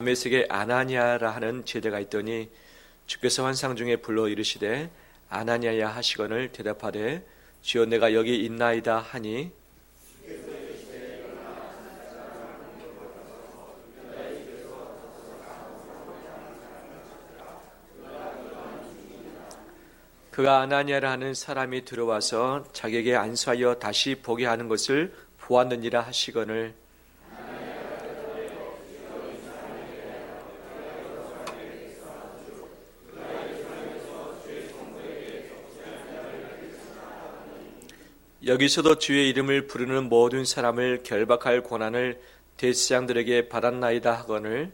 다메섹에 아나니아라 하는 제자가 있더니 주께서 환상 중에 불러 이르시되 아나니아야 하시거늘 대답하되 주여 내가 여기 있나이다 하니 그가 아나니아라 하는 사람이 들어와서 자기에게 안수하여 다시 보게 하는 것을 보았느니라 하시거늘 여기서도 주의 이름을 부르는 모든 사람을 결박할 권한을 대제사장들에게 받았나이다 하거늘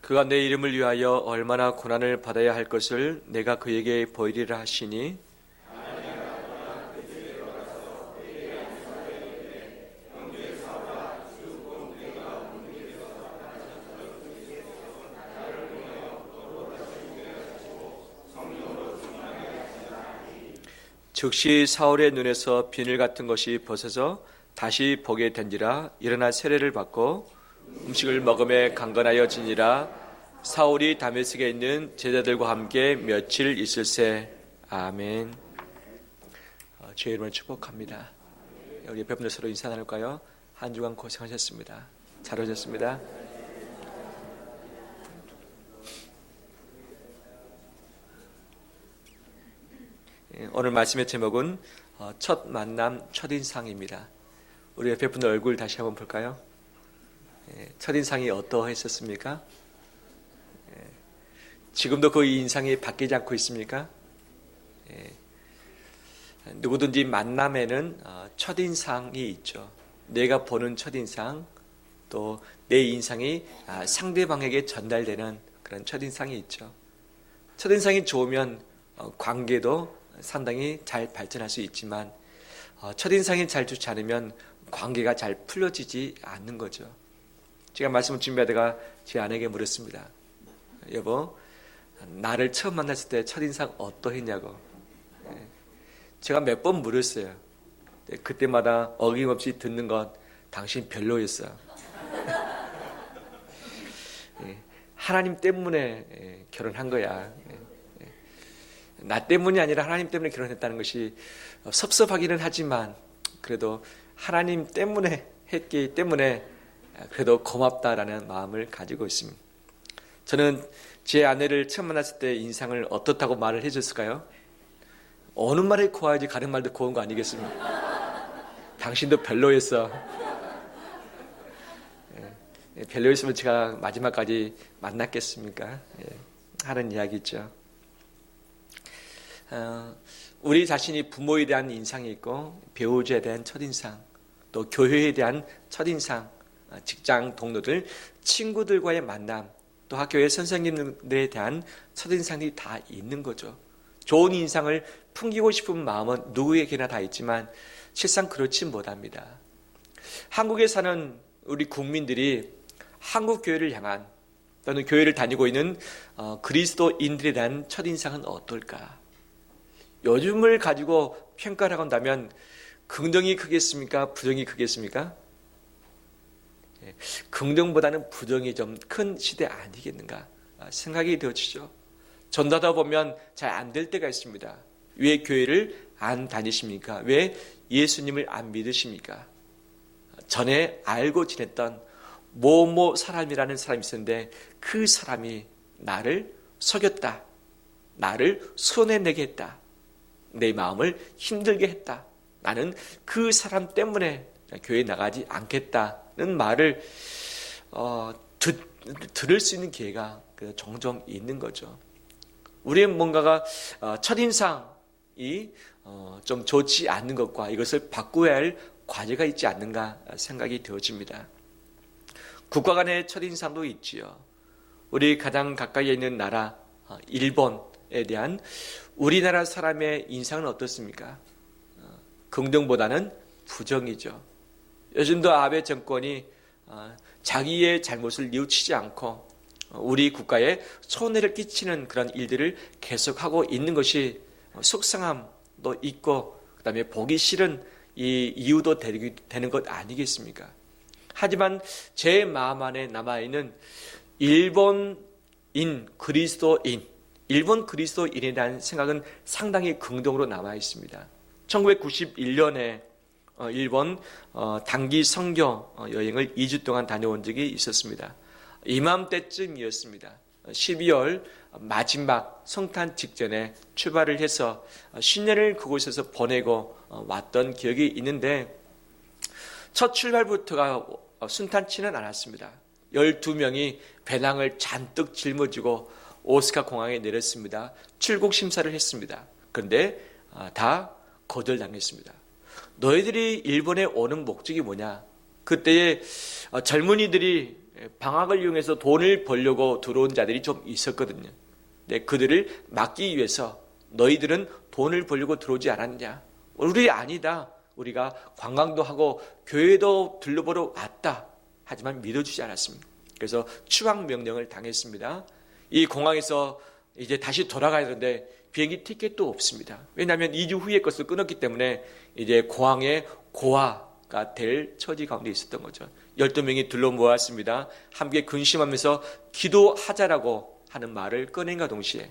그가 내 이름을 위하여 얼마나 고난을 받아야 할 것을 내가 그에게 보이리라 하시니 즉시 사울의 눈에서 비늘 같은 것이 벗어져 다시 보게 된지라 일어나 세례를 받고 음식을 먹음에 강건하여 지니라. 사울이 다메섹에 있는 제자들과 함께 며칠 있을새. 아멘. 주의 이름을 축복합니다. 우리 옆에 분들 서로 인사 나눌까요? 한 주간 고생하셨습니다. 잘 오셨습니다. 오늘 말씀의 제목은 첫 만남, 첫인상입니다. 우리 옆에 분들 얼굴 다시 한번 볼까요? 첫인상이 어떠했었습니까? 지금도 그 인상이 바뀌지 않고 있습니까? 누구든지 만남에는 첫인상이 있죠. 내가 보는 첫인상, 또 내 인상이 상대방에게 전달되는 그런 첫인상이 있죠. 첫인상이 좋으면 관계도 상당히 잘 발전할 수 있지만 첫인상이 잘 좋지 않으면 관계가 잘 풀려지지 않는 거죠. 제가 말씀을 준비하다가 제 아내에게 물었습니다. 여보, 나를 처음 만났을 때 첫인상 어떠했냐고. 제가 몇 번 물었어요. 그때마다 어김없이 듣는 건 당신 별로였어. 하나님 때문에 결혼한 거야. 나 때문이 아니라 하나님 때문에 결혼했다는 것이 섭섭하기는 하지만 그래도 하나님 때문에 했기 때문에 그래도 고맙다라는 마음을 가지고 있습니다. 저는 제 아내를 처음 만났을 때 인상을 어떻다고 말을 해줬을까요? 어느 말이 고와야지 가는 말도 고운 거 아니겠습니까? 당신도 별로였어. 별로였으면 제가 마지막까지 만났겠습니까? 하는 이야기죠. 우리 자신이 부모에 대한 인상이 있고 배우자에 대한 첫인상, 또 교회에 대한 첫인상, 직장 동료들, 친구들과의 만남, 또 학교의 선생님들에 대한 첫인상이 다 있는 거죠. 좋은 인상을 풍기고 싶은 마음은 누구에게나 다 있지만 실상 그렇지 못합니다. 한국에 사는 우리 국민들이 한국 교회를 향한 또는 교회를 다니고 있는 그리스도인들에 대한 첫인상은 어떨까? 요즘을 가지고 평가를 한다면 긍정이 크겠습니까? 부정이 크겠습니까? 긍정보다는 부정이 좀 큰 시대 아니겠는가 생각이 되어지죠. 전도하다 보면 잘 안 될 때가 있습니다. 왜 교회를 안 다니십니까? 왜 예수님을 안 믿으십니까? 전에 알고 지냈던 모모 사람이라는 사람이 있었는데 그 사람이 나를 속였다. 나를 손해내게 했다. 내 마음을 힘들게 했다. 나는 그 사람 때문에 교회에 나가지 않겠다는 말을 들을 수 있는 기회가 종종 있는 거죠. 우리의 뭔가가 첫인상이 좀 좋지 않는 것과 이것을 바꾸어야 할 과제가 있지 않는가 생각이 되어집니다. 국가 간의 첫인상도 있지요. 우리 가장 가까이에 있는 나라 일본에 대한 우리나라 사람의 인상은 어떻습니까? 긍정보다는 부정이죠. 요즘도 아베 정권이 자기의 잘못을 뉘우치지 않고 우리 국가에 손해를 끼치는 그런 일들을 계속하고 있는 것이 속상함도 있고 그다음에 보기 싫은 이 이유도 되는 것 아니겠습니까? 하지만 제 마음 안에 남아있는 일본 그리스도인에 대한 생각은 상당히 긍정으로 남아있습니다. 1991년에 일본 단기 선교 여행을 2주 동안 다녀온 적이 있었습니다. 이맘때쯤이었습니다. 12월 마지막 성탄 직전에 출발을 해서 신년을 그곳에서 보내고 왔던 기억이 있는데 첫 출발부터가 순탄치는 않았습니다. 12명이 배낭을 잔뜩 짊어지고 오사카 공항에 내렸습니다. 출국 심사를 했습니다. 그런데 다 거절당했습니다. 너희들이 일본에 오는 목적이 뭐냐? 그때에 젊은이들이 방학을 이용해서 돈을 벌려고 들어온 자들이 좀 있었거든요. 네, 그들을 막기 위해서 너희들은 돈을 벌려고 들어오지 않았냐? 우리 아니다. 우리가 관광도 하고 교회도 들러보러 왔다. 하지만 믿어주지 않았습니다. 그래서 추방 명령을 당했습니다. 이 공항에서 이제 다시 돌아가야 되는데 비행기 티켓도 없습니다. 왜냐하면 2주 후에 것을 끊었기 때문에 이제 공항에 고아가 될 처지 가운데 있었던 거죠. 12명이 둘러 모았습니다. 함께 근심하면서 기도하자라고 하는 말을 꺼낸과 동시에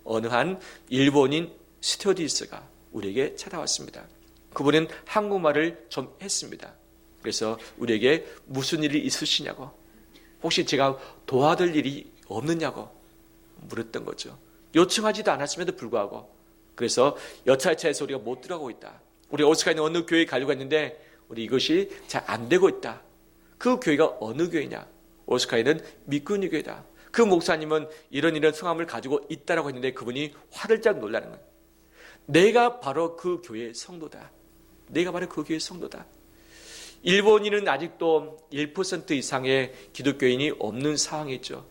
어느 한 일본인 스튜어디스가 우리에게 찾아왔습니다. 그분은 한국말을 좀 했습니다. 그래서 우리에게 무슨 일이 있으시냐고, 혹시 제가 도와줄 일이 없느냐고 물었던 거죠. 요청하지도 않았음에도 불구하고. 그래서 여차여차해서 우리가 못 들어가고 있다. 우리 오사카에 있는 어느 교회에 가려고 했는데 우리 이것이 잘 안 되고 있다. 그 교회가 어느 교회냐? 오사카에는 미쿠니 교회다. 그 목사님은 이런 성함을 가지고 있다라고 했는데 그분이 화들짝 놀라는 거예요. 내가 바로 그 교회의 성도다. 내가 바로 그 교회의 성도다. 일본인은 아직도 1% 이상의 기독교인이 없는 상황이죠.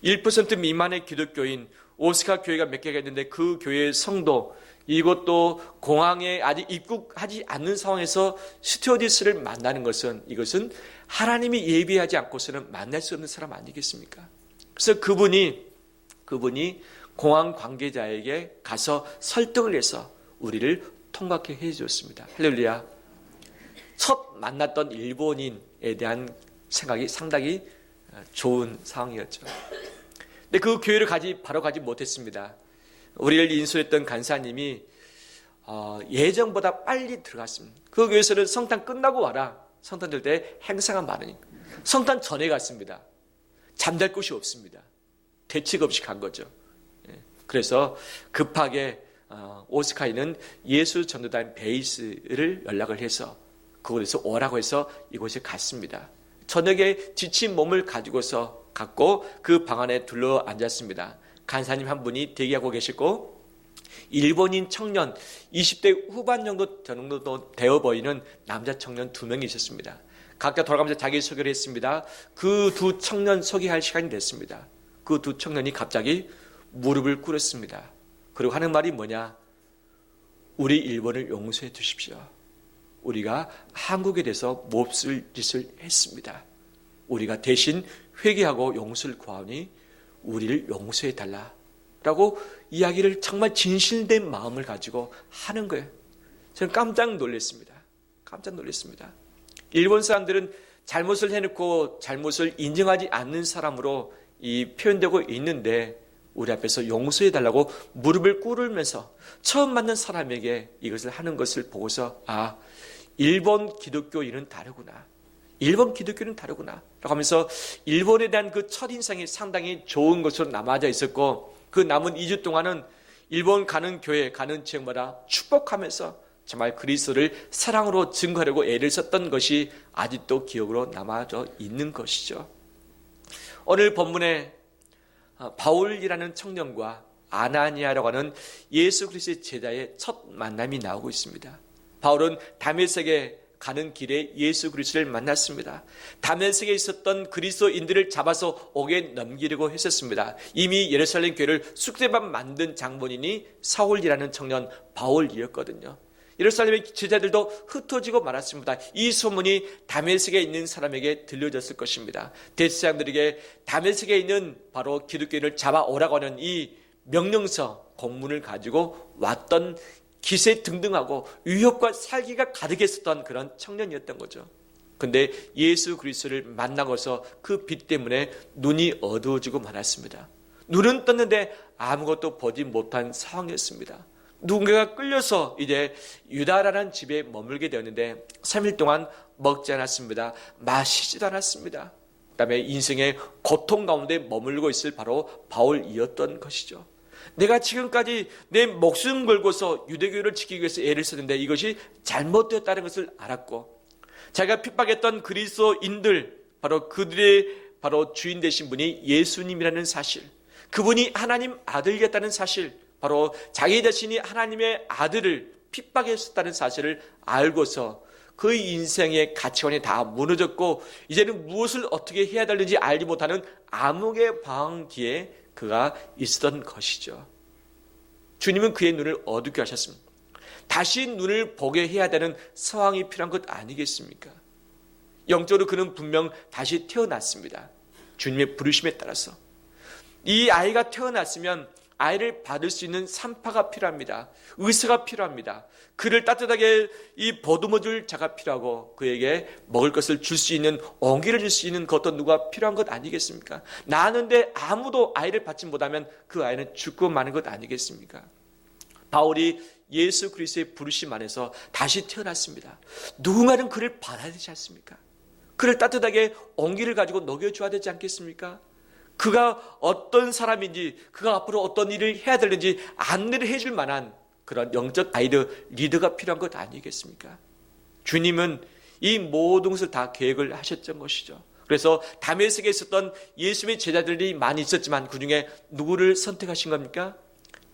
1% 미만의 기독교인, 오사카 교회가 몇 개가 있는데 그 교회의 성도, 이것도 공항에 아직 입국하지 않는 상황에서 스튜어디스를 만나는 것은, 이것은 하나님이 예비하지 않고서는 만날 수 없는 사람 아니겠습니까? 그래서 그분이 공항 관계자에게 가서 설득을 해서 우리를 통과케 해주었습니다. 할렐루야. 첫 만났던 일본인에 대한 생각이 상당히 좋은 상황이었죠. 근데 그 교회를 바로 가지 못했습니다. 우리를 인수했던 간사님이 예정보다 빨리 들어갔습니다. 그 교회에서는 성탄 끝나고 와라. 성탄 될 때 행사가 많으니까. 성탄 전에 갔습니다. 잠잘 곳이 없습니다. 대책 없이 간 거죠. 그래서 급하게 오사카에 있는 예수 전도단 베이스를 연락을 해서 그곳에서 오라고 해서 이곳에 갔습니다. 저녁에 지친 몸을 갖고 그 방 안에 둘러 앉았습니다. 간사님 한 분이 대기하고 계시고 일본인 청년 20대 후반 정도 되어 보이는 남자 청년 2명이 있었습니다. 각자 돌아가면서 자기소개를 했습니다. 그 두 청년 소개할 시간이 됐습니다. 그 두 청년이 갑자기 무릎을 꿇었습니다. 그리고 하는 말이 뭐냐? 우리 일본을 용서해 주십시오. 우리가 한국에 대해서 몹쓸 짓을 했습니다. 우리가 대신 회개하고 용서를 구하니 우리를 용서해 달라라고 이야기를 정말 진실된 마음을 가지고 하는 거예요. 저는 깜짝 놀랐습니다. 일본 사람들은 잘못을 해놓고 잘못을 인정하지 않는 사람으로 표현되고 있는데 우리 앞에서 용서해 달라고 무릎을 꿇으면서 처음 만난 사람에게 이것을 하는 것을 보고서 일본 기독교인은 다르구나. 라고 하면서 일본에 대한 그 첫인상이 상당히 좋은 것으로 남아져 있었고 그 남은 2주 동안은 일본 가는 교회, 가는 지역마다 축복하면서 정말 그리스도를 사랑으로 증거하려고 애를 썼던 것이 아직도 기억으로 남아져 있는 것이죠. 오늘 본문에 바울이라는 청년과 아나니아라고 하는 예수 그리스도의 제자의 첫 만남이 나오고 있습니다. 바울은 다메섹에 가는 길에 예수 그리스도를 만났습니다. 다메섹에 있었던 그리스도인들을 잡아서 옥에 넘기려고 했었습니다. 이미 예루살렘 교회를 쑥대밭 만든 장본인이 사울이라는 청년 바울이었거든요. 예루살렘의 제자들도 흩어지고 말았습니다. 이 소문이 다메섹에 있는 사람에게 들려졌을 것입니다. 대제사장들에게 다메섹에 있는 바로 기독교인을 잡아오라고 하는 이 명령서, 공문을 가지고 왔던 기세등등하고 위협과 살기가 가득했었던 그런 청년이었던 거죠. 근데 예수 그리스도를 만나고서 그 빛 때문에 눈이 어두워지고 말았습니다. 눈은 떴는데 아무것도 보지 못한 상황이었습니다. 누군가가 끌려서 이제 유다라는 집에 머물게 되었는데 3일 동안 먹지 않았습니다. 마시지도 않았습니다. 그다음에 인생의 고통 가운데 머물고 있을 바로 바울이었던 것이죠. 내가 지금까지 내 목숨 걸고서 유대교를 지키기 위해서 애를 썼는데 이것이 잘못되었다는 것을 알았고, 자기가 핍박했던 그리스도인들, 바로 그들의 바로 주인 되신 분이 예수님이라는 사실, 그분이 하나님 아들이었다는 사실, 바로 자기 자신이 하나님의 아들을 핍박했었다는 사실을 알고서 그 인생의 가치관이 다 무너졌고 이제는 무엇을 어떻게 해야 되는지 알지 못하는 암흑의 방 뒤에 그가 있었던 것이죠. 주님은 그의 눈을 어둡게 하셨습니다. 다시 눈을 보게 해야 되는 상황이 필요한 것 아니겠습니까? 영적으로 그는 분명 다시 태어났습니다. 주님의 부르심에 따라서. 이 아이가 태어났으면 아이를 받을 수 있는 산파가 필요합니다. 의사가 필요합니다. 그를 따뜻하게 이 보듬어줄 자가 필요하고 그에게 먹을 것을 줄 수 있는, 온기를 줄 수 있는 그 어떤 누가 필요한 것 아니겠습니까? 낳았는데 아무도 아이를 받지 못하면 그 아이는 죽고 마는 것 아니겠습니까? 바울이 예수 그리스도의 부르심 안에서 다시 태어났습니다. 누군가는 그를 받아야 되지 않습니까? 그를 따뜻하게 온기를 가지고 녹여줘야 되지 않겠습니까? 그가 어떤 사람인지, 그가 앞으로 어떤 일을 해야 되는지 안내를 해줄 만한 그런 영적 가이드, 리더가 필요한 것 아니겠습니까? 주님은 이 모든 것을 다 계획을 하셨던 것이죠. 그래서 다메섹에 있었던 예수님의 제자들이 많이 있었지만 그 중에 누구를 선택하신 겁니까?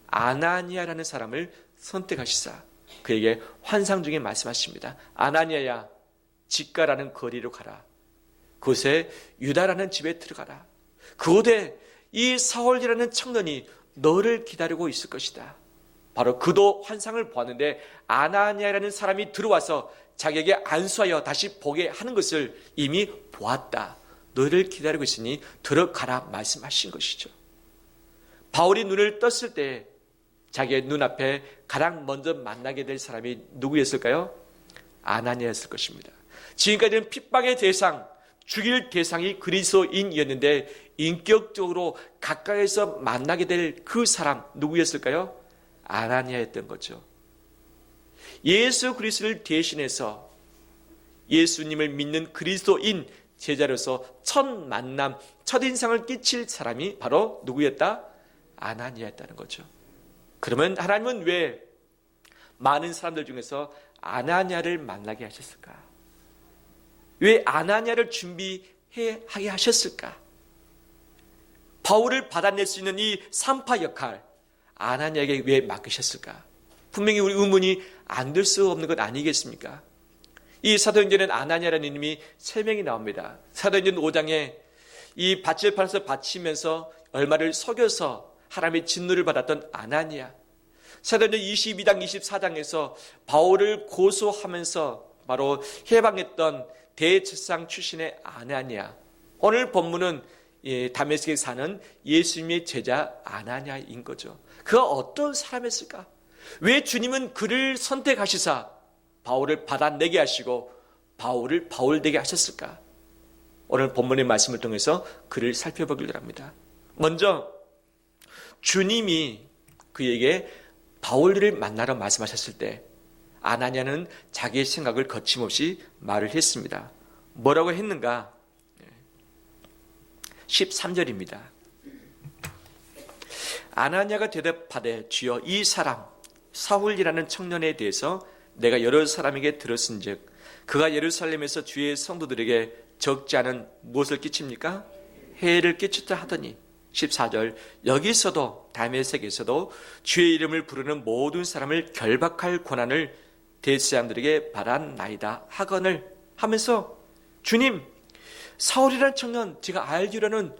아나니아라는 사람을 선택하시사 그에게 환상 중에 말씀하십니다. 아나니아야, 직가라는 거리로 가라. 그곳에 유다라는 집에 들어가라. 그곳에 이 사울이라는 청년이 너를 기다리고 있을 것이다. 바로 그도 환상을 보았는데 아나니아라는 사람이 들어와서 자기에게 안수하여 다시 보게 하는 것을 이미 보았다. 너를 기다리고 있으니 들어가라 말씀하신 것이죠. 바울이 눈을 떴을 때 자기의 눈앞에 가장 먼저 만나게 될 사람이 누구였을까요? 아나니아였을 것입니다. 지금까지는 핍박의 대상, 죽일 대상이 그리스도인이었는데 인격적으로 가까이서 만나게 될 그 사람 누구였을까요? 아나니아였던 거죠. 예수 그리스도를 대신해서 예수님을 믿는 그리스도인 제자로서 첫 만남, 첫인상을 끼칠 사람이 바로 누구였다? 아나니아였다는 거죠. 그러면 하나님은 왜 많은 사람들 중에서 아나니아를 만나게 하셨을까? 왜 아나니아를 준비하게 하셨을까? 바울을 받아낼 수 있는 이 산파 역할, 아나니아에게 왜 맡기셨을까? 분명히 우리 의문이 안 들 수 없는 것 아니겠습니까? 이 사도행전에는 아나니아라는 이름이 3명이 나옵니다. 사도행전 5장에 이 밭을 팔아서 바치면서 얼마를 속여서 하나님의 진노를 받았던 아나니아. 사도행전 22장, 24장에서 바울을 고소하면서 바로 해방했던 대제사장 출신의 아나니아. 오늘 본문은 다메섹에 사는 예수님의 제자 아나니아인 거죠. 그가 어떤 사람이었을까? 왜 주님은 그를 선택하시사 바울을 받아내게 하시고 바울을 바울되게 하셨을까? 오늘 본문의 말씀을 통해서 그를 살펴보기를 합니다. 먼저 주님이 그에게 바울을 만나러 말씀하셨을 때 아나니아는 자기의 생각을 거침없이 말을 했습니다. 뭐라고 했는가? 13절입니다. 아나니아가 대답하되 주여 이 사람 사울이라는 청년에 대해서 내가 여러 사람에게 들었은즉 그가 예루살렘에서 주의 성도들에게 적지 않은 무엇을 끼칩니까? 해를 끼쳤다 하더니 14절 여기서도 다메섹에서도 주의 이름을 부르는 모든 사람을 결박할 권한을 대제사장들에게 받았나이다 하거늘 하면서 주님 사울이라는 청년 제가 알기로는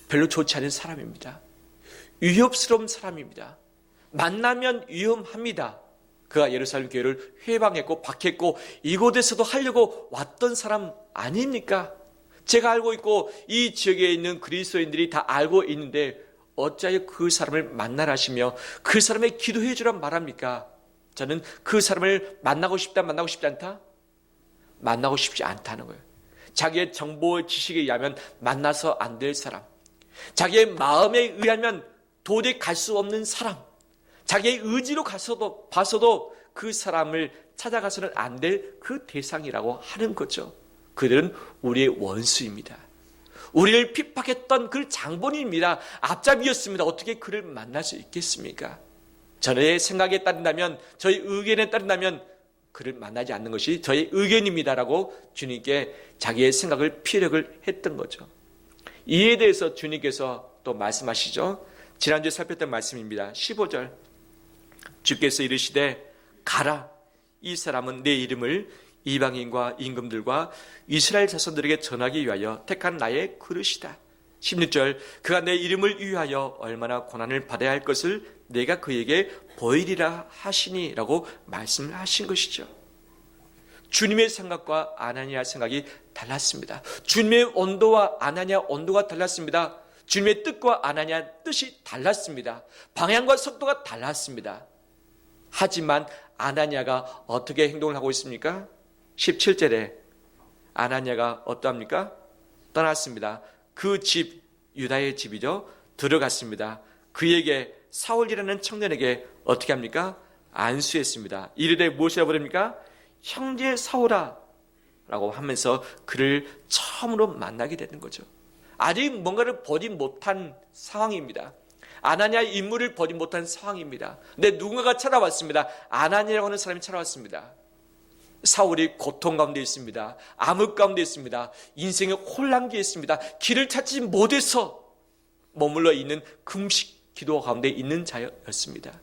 별로 좋지 않은 사람입니다. 위협스러운 사람입니다. 만나면 위험합니다. 그가 예루살렘 교회를 회방했고 박했고 이곳에서도 하려고 왔던 사람 아닙니까? 제가 알고 있고 이 지역에 있는 그리스도인들이 다 알고 있는데 어찌하여 그 사람을 만나라 하시며 그 사람의 기도해 주란 말합니까? 저는 그 사람을 만나고 싶다, 만나고 싶지 않다? 만나고 싶지 않다는 거예요. 자기의 정보 지식에 의하면 만나서 안 될 사람, 자기의 마음에 의하면 도저히 갈 수 없는 사람, 자기의 의지로 봐서도 그 사람을 찾아가서는 안 될 그 대상이라고 하는 거죠. 그들은 우리의 원수입니다. 우리를 핍박했던 그 장본인입니다. 앞잡이였습니다. 어떻게 그를 만날 수 있겠습니까? 저의 생각에 따른다면, 저의 의견에 따른다면 그를 만나지 않는 것이 저의 의견입니다라고 주님께 자기의 생각을 피력을 했던 거죠. 이에 대해서 주님께서 또 말씀하시죠. 지난주에 살폈던 말씀입니다. 15절 주께서 이르시되 가라, 이 사람은 내 이름을 이방인과 임금들과 이스라엘 자손들에게 전하기 위하여 택한 나의 그릇이다. 16절 그가 내 이름을 위하여 얼마나 고난을 받아야 할 것을 내가 그에게 보이리라 하시니 라고 말씀을 하신 것이죠. 주님의 생각과 아나니아 생각이 달랐습니다. 주님의 온도와 아나니아 온도가 달랐습니다. 주님의 뜻과 아나니아 뜻이 달랐습니다. 방향과 속도가 달랐습니다. 하지만 아나니아가 어떻게 행동을 하고 있습니까? 17절에 아나니아가 어떠합니까? 떠났습니다. 그 집, 유다의 집이죠. 들어갔습니다. 그에게 사울이라는 청년에게 어떻게 합니까? 안수했습니다. 이르되 무엇이라고 부릅니까? 형제 사울아 라고 하면서 그를 처음으로 만나게 되는 거죠. 아직 뭔가를 보지 못한 상황입니다. 아나니아의 임무를 보지 못한 상황입니다. 근데 누군가가 찾아왔습니다. 아나니아라고 하는 사람이 찾아왔습니다. 사울이 고통 가운데 있습니다. 암흑 가운데 있습니다. 인생의 혼란기에 있습니다. 길을 찾지 못해서 머물러 있는 금식 기도 가운데 있는 자였습니다.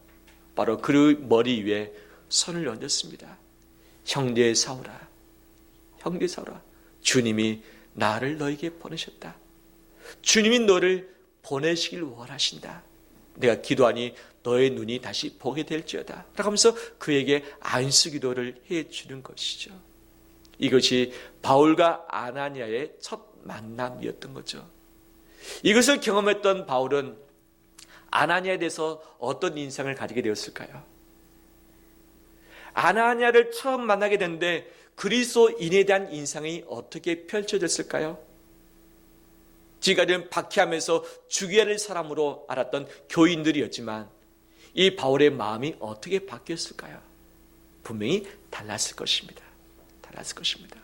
바로 그 머리 위에 손을 얹었습니다. 형제 사울아, 형제 사울아, 주님이 나를 너에게 보내셨다. 주님이 너를 보내시길 원하신다. 내가 기도하니 너의 눈이 다시 보게 될지어다 라고 하면서 그에게 안수 기도를 해주는 것이죠. 이것이 바울과 아나니아의 첫 만남이었던 거죠. 이것을 경험했던 바울은 아나니아에 대해서 어떤 인상을 가지게 되었을까요? 아나니아를 처음 만나게 됐는데 그리스도인에 대한 인상이 어떻게 펼쳐졌을까요? 지금까지는 박해하면서 죽여야 할 사람으로 알았던 교인들이었지만 이 바울의 마음이 어떻게 바뀌었을까요? 분명히 달랐을 것입니다. 달랐을 것입니다.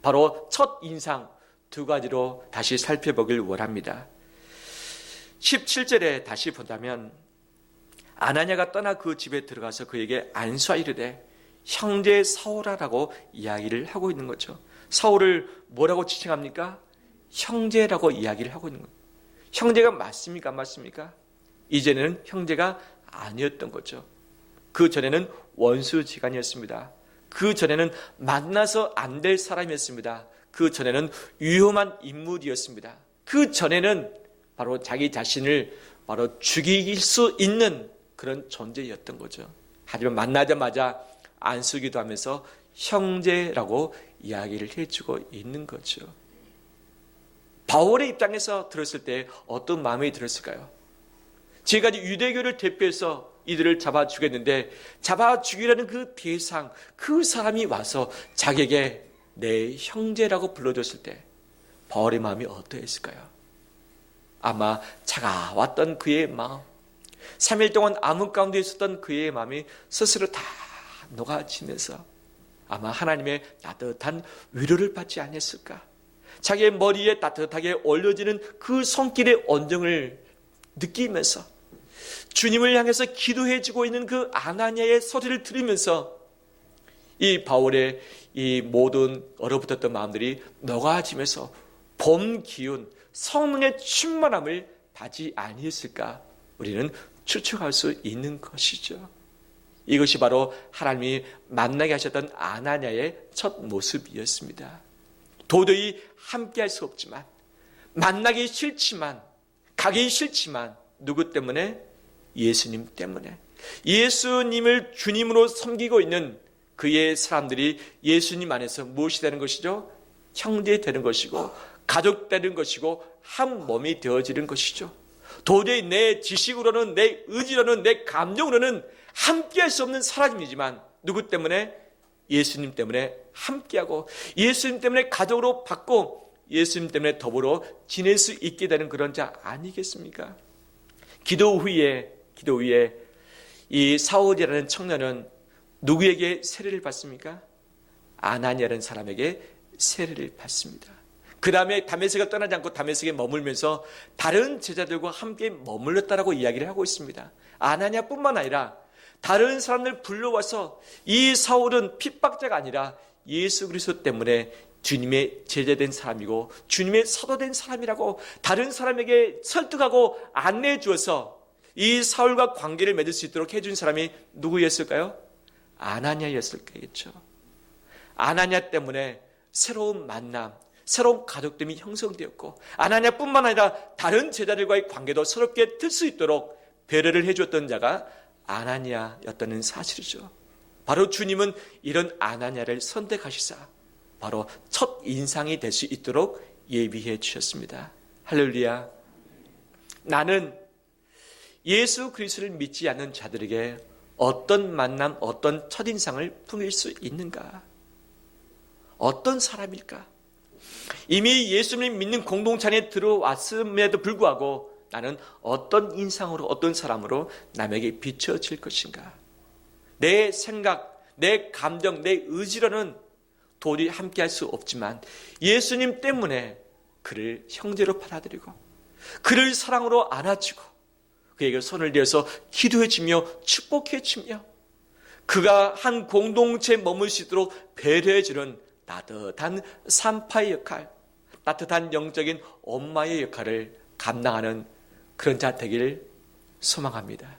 바로 첫 인상 두 가지로 다시 살펴보길 원합니다. 17절에 다시 본다면 아나니아가 떠나 그 집에 들어가서 그에게 안수하이르되 형제 사울아라고 이야기를 하고 있는 거죠. 사울을 뭐라고 지칭합니까? 형제라고 이야기를 하고 있는 거예요. 형제가 맞습니까? 안 맞습니까? 이제는 형제가 아니었던 거죠. 그 전에는 원수지간이었습니다. 그 전에는 만나서 안 될 사람이었습니다. 그 전에는 위험한 인물이었습니다. 그 전에는 바로 자기 자신을 바로 죽일 수 있는 그런 존재였던 거죠. 하지만 만나자마자 안수기도 하면서 형제라고 이야기를 해주고 있는 거죠. 바울의 입장에서 들었을 때 어떤 마음이 들었을까요? 지금까지 유대교를 대표해서 이들을 잡아 죽였는데 잡아 죽이라는 그 대상, 그 사람이 와서 자기에게 내 형제라고 불러줬을 때 바울의 마음이 어떠했을까요? 아마 차가웠던 그의 마음, 3일 동안 암흑 가운데 있었던 그의 마음이 스스로 다 녹아지면서 아마 하나님의 따뜻한 위로를 받지 않았을까? 자기의 머리에 따뜻하게 올려지는 그 손길의 온정을 느끼면서 주님을 향해서 기도해주고 있는 그 아나니아의 소리를 들으면서 이 바울의 이 모든 얼어붙었던 마음들이 녹아지면서 봄 기운, 성령의 충만함을 받지 아니했을까? 우리는 추측할 수 있는 것이죠. 이것이 바로 하나님이 만나게 하셨던 아나니아의 첫 모습이었습니다. 도저히 함께할 수 없지만, 만나기 싫지만, 가기 싫지만, 누구 때문에? 예수님 때문에. 예수님을 주님으로 섬기고 있는 그의 사람들이 예수님 안에서 무엇이 되는 것이죠? 형제 되는 것이고 가족 되는 것이고 한 몸이 되어지는 것이죠. 도저히 내 지식으로는, 내 의지로는, 내 감정으로는 함께할 수 없는 사람이지만 누구 때문에? 예수님 때문에 함께하고 예수님 때문에 가족으로 받고 예수님 때문에 더불어 지낼 수 있게 되는 그런 자 아니겠습니까? 기도 후에 이 사울이라는 청년은 누구에게 세례를 받습니까? 아나니아라는 사람에게 세례를 받습니다. 그 다음에 다메섹을 떠나지 않고 다메섹에 머물면서 다른 제자들과 함께 머물렀다라고 이야기를 하고 있습니다. 아나니아뿐만 아니라 다른 사람들 불러와서 이 사울은 핍박자가 아니라 예수 그리스도 때문에 주님의 제자된 사람이고 주님의 사도된 사람이라고 다른 사람에게 설득하고 안내해 주어서 이 사울과 관계를 맺을 수 있도록 해준 사람이 누구였을까요? 아나니아였을까겠죠. 아나니아 때문에 새로운 만남, 새로운 가족됨이 형성되었고 아나니아뿐만 아니라 다른 제자들과의 관계도 새롭게 틀 수 있도록 배려를 해주었던 자가 아나니아였다는 사실이죠. 바로 주님은 이런 아나니아를 선택하시사 바로 첫 인상이 될 수 있도록 예비해 주셨습니다. 할렐루야. 나는 예수 그리스도를 믿지 않는 자들에게 어떤 만남, 어떤 첫인상을 풍길 수 있는가? 어떤 사람일까? 이미 예수님을 믿는 공동체 안에 들어왔음에도 불구하고 나는 어떤 인상으로, 어떤 사람으로 남에게 비춰질 것인가? 내 생각, 내 감정, 내 의지로는 도저히 함께할 수 없지만 예수님 때문에 그를 형제로 받아들이고 그를 사랑으로 안아주고 그에게 손을 대어서 기도해주며 축복해주며 그가 한 공동체에 머물 수 있도록 배려해주는 따뜻한 산파의 역할, 따뜻한 영적인 엄마의 역할을 감당하는 그런 자 되기를 소망합니다.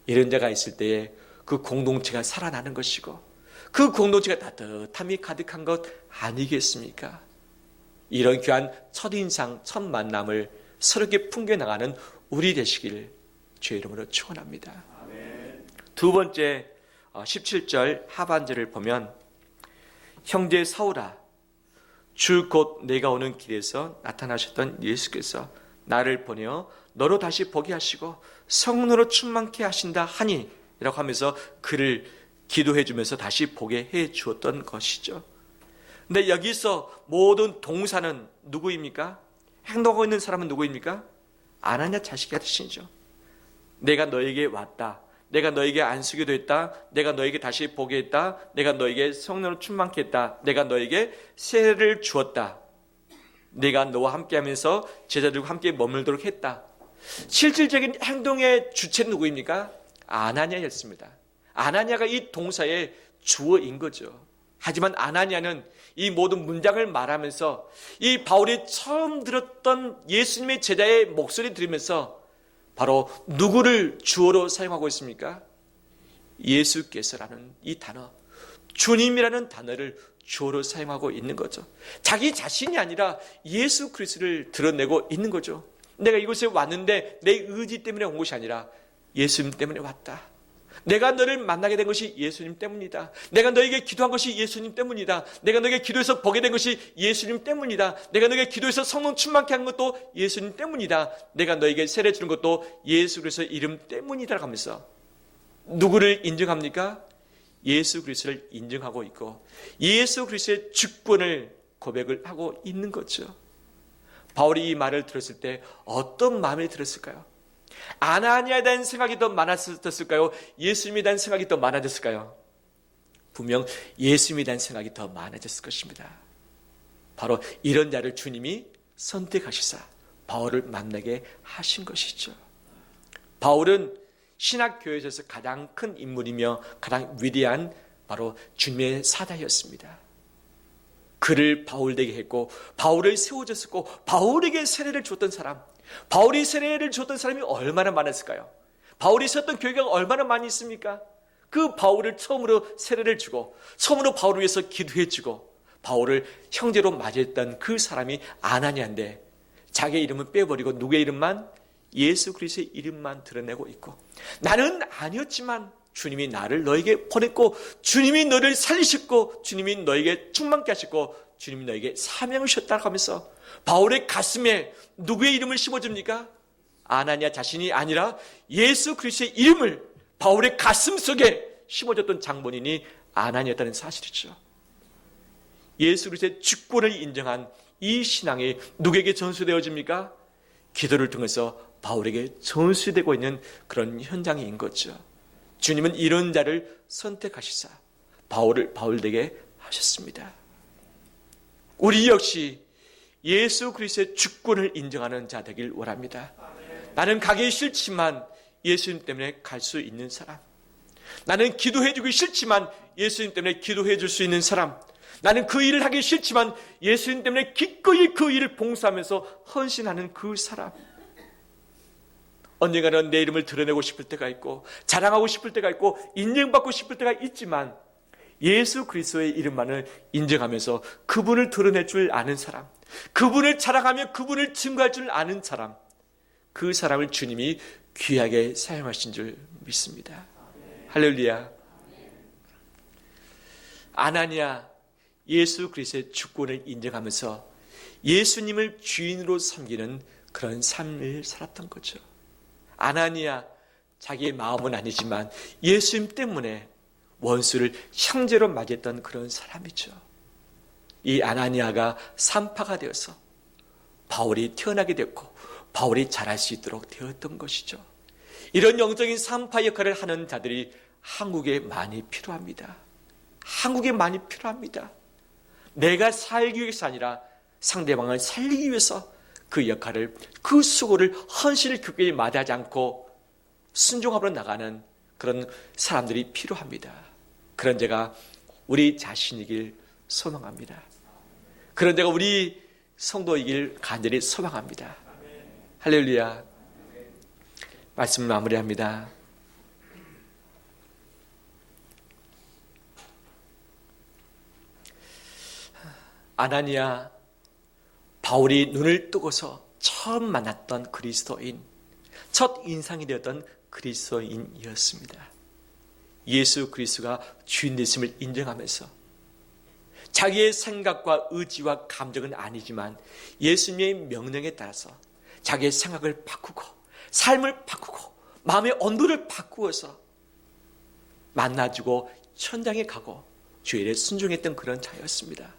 이런 자가 있을 때에 그 공동체가 살아나는 것이고 그 공동체가 따뜻함이 가득한 것 아니겠습니까? 이런 귀한 첫인상, 첫 만남을 서로에게 풍겨나가는 우리 되시길 주의 이름으로 축원합니다. 두 번째 17절 하반절을 보면 형제 사울아 주 곧 내가 오는 길에서 나타나셨던 예수께서 나를 보내어 너로 다시 보게 하시고 성령으로 충만케 하신다 하니 라고 하면서 그를 기도해 주면서 다시 보게 해 주었던 것이죠. 근데 여기서 모든 동사는 누구입니까? 행동하고 있는 사람은 누구입니까? 아나니아 자식이 하시죠. 내가 너에게 왔다. 내가 너에게 안수기도 했다. 내가 너에게 다시 보게 했다. 내가 너에게 성령으로 충만케 했다. 내가 너에게 세례를 주었다. 내가 너와 함께하면서 제자들과 함께 머물도록 했다. 실질적인 행동의 주체는 누구입니까? 아나니아였습니다. 아나니아가 이 동사의 주어인 거죠. 하지만 아나니아는 이 모든 문장을 말하면서 이 바울이 처음 들었던 예수님의 제자의 목소리 들으면서 바로 누구를 주어로 사용하고 있습니까? 예수께서라는 이 단어, 주님이라는 단어를 주어로 사용하고 있는 거죠. 자기 자신이 아니라 예수 그리스도를 드러내고 있는 거죠. 내가 이곳에 왔는데 내 의지 때문에 온 것이 아니라 예수님 때문에 왔다. 내가 너를 만나게 된 것이 예수님 때문이다. 내가 너에게 기도한 것이 예수님 때문이다. 내가 너에게 기도해서 보게 된 것이 예수님 때문이다. 내가 너에게 기도해서 성령 충만케 한 것도 예수님 때문이다. 내가 너에게 세례 주는 것도 예수 그리스도의 이름 때문이다 하면서 누구를 인정합니까? 예수 그리스도를 인정하고 있고 예수 그리스도의 주권을 고백을 하고 있는 거죠. 바울이 이 말을 들었을 때 어떤 마음이 들었을까요? 아나니아에 대한 생각이 더 많았을까요? 예수님에 대한 생각이 더 많아졌을까요? 분명 예수님에 대한 생각이 더 많아졌을 것입니다. 바로 이런 자를 주님이 선택하시사 바울을 만나게 하신 것이죠. 바울은 신학교회에서 가장 큰 인물이며 가장 위대한 바로 주님의 사자였습니다. 그를 바울되게 했고 바울을 세워줬었고 바울에게 세례를 줬던 사람, 바울이 세례를 줬던 사람이 얼마나 많았을까요? 바울이 있었던 교회가 얼마나 많이 있습니까? 그 바울을 처음으로 세례를 주고 처음으로 바울을 위해서 기도해주고 바울을 형제로 맞이했던 그 사람이 아나니아인데 자기의 이름은 빼버리고 누구의 이름만? 예수 그리스도의 이름만 드러내고 있고 나는 아니었지만 주님이 나를 너에게 보냈고 주님이 너를 살리셨고 주님이 너에게 충만케 하셨고 주님이 너에게 사명을 주셨다고 하면서 바울의 가슴에 누구의 이름을 심어줍니까? 아나니아 자신이 아니라 예수 그리스도의 이름을 바울의 가슴 속에 심어줬던 장본인이 아나니아였다는 사실이죠. 예수 그리스도의 주권을 인정한 이 신앙이 누구에게 전수되어집니까? 기도를 통해서 바울에게 전수되고 있는 그런 현장인 거죠. 주님은 이런 자를 선택하시사 바울을 바울되게 하셨습니다. 우리 역시 예수 그리스도의 주권을 인정하는 자 되길 원합니다. 나는 가기 싫지만 예수님 때문에 갈 수 있는 사람. 나는 기도해주기 싫지만 예수님 때문에 기도해줄 수 있는 사람. 나는 그 일을 하기 싫지만 예수님 때문에 기꺼이 그 일을 봉사하면서 헌신하는 그 사람. 언젠가는 내 이름을 드러내고 싶을 때가 있고 자랑하고 싶을 때가 있고 인정받고 싶을 때가 있지만 예수 그리스도의 이름만을 인정하면서 그분을 드러낼 줄 아는 사람, 그분을 자랑하며 그분을 증거할 줄 아는 사람, 그 사람을 주님이 귀하게 사용하신 줄 믿습니다. 할렐루야. 아나니아 예수 그리스도의 주권을 인정하면서 예수님을 주인으로 섬기는 그런 삶을 살았던 거죠. 아나니아 자기의 마음은 아니지만 예수님 때문에 원수를 형제로 맞이했던 그런 사람이죠. 이 아나니아가 산파가 되어서 바울이 태어나게 됐고 바울이 자랄 수 있도록 되었던 것이죠. 이런 영적인 산파 역할을 하는 자들이 한국에 많이 필요합니다. 한국에 많이 필요합니다. 내가 살기 위해서 아니라 상대방을 살리기 위해서 그 역할을, 그 수고를, 헌신을 그게 마다하지 않고 순종함으로 나가는 그런 사람들이 필요합니다. 그런 자가 우리 자신이길 소망합니다. 그런 자가 우리 성도이길 간절히 소망합니다. 할렐루야. 말씀 마무리합니다. 아나니아, 바울이 눈을 뜨고서 처음 만났던 그리스도인, 첫 인상이 되었던 그리스도인이었습니다. 예수 그리스도가 주인 되심을 인정하면서 자기의 생각과 의지와 감정은 아니지만 예수님의 명령에 따라서 자기의 생각을 바꾸고 삶을 바꾸고 마음의 온도를 바꾸어서 만나주고 현장에 가고 주일에 순종했던 그런 자였습니다.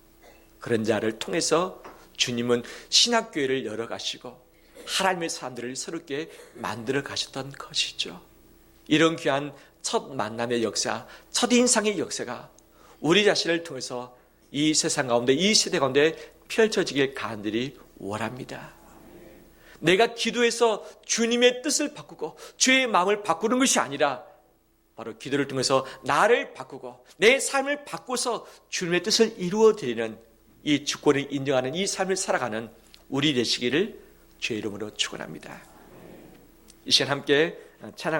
그런 자를 통해서 주님은 신학교회를 열어가시고 하나님의 사람들을 새롭게 만들어 가셨던 것이죠. 이런 귀한 첫 만남의 역사, 첫 인상의 역사가 우리 자신을 통해서 이 세상 가운데, 이 세대 가운데 펼쳐지길 간절히 원합니다. 내가 기도해서 주님의 뜻을 바꾸고 주의 마음을 바꾸는 것이 아니라 바로 기도를 통해서 나를 바꾸고 내 삶을 바꿔서 주님의 뜻을 이루어드리는 이 주권을 인정하는 이 삶을 살아가는 우리 되시기를 주의 이름으로 축원합니다. 이 시간 함께 찬양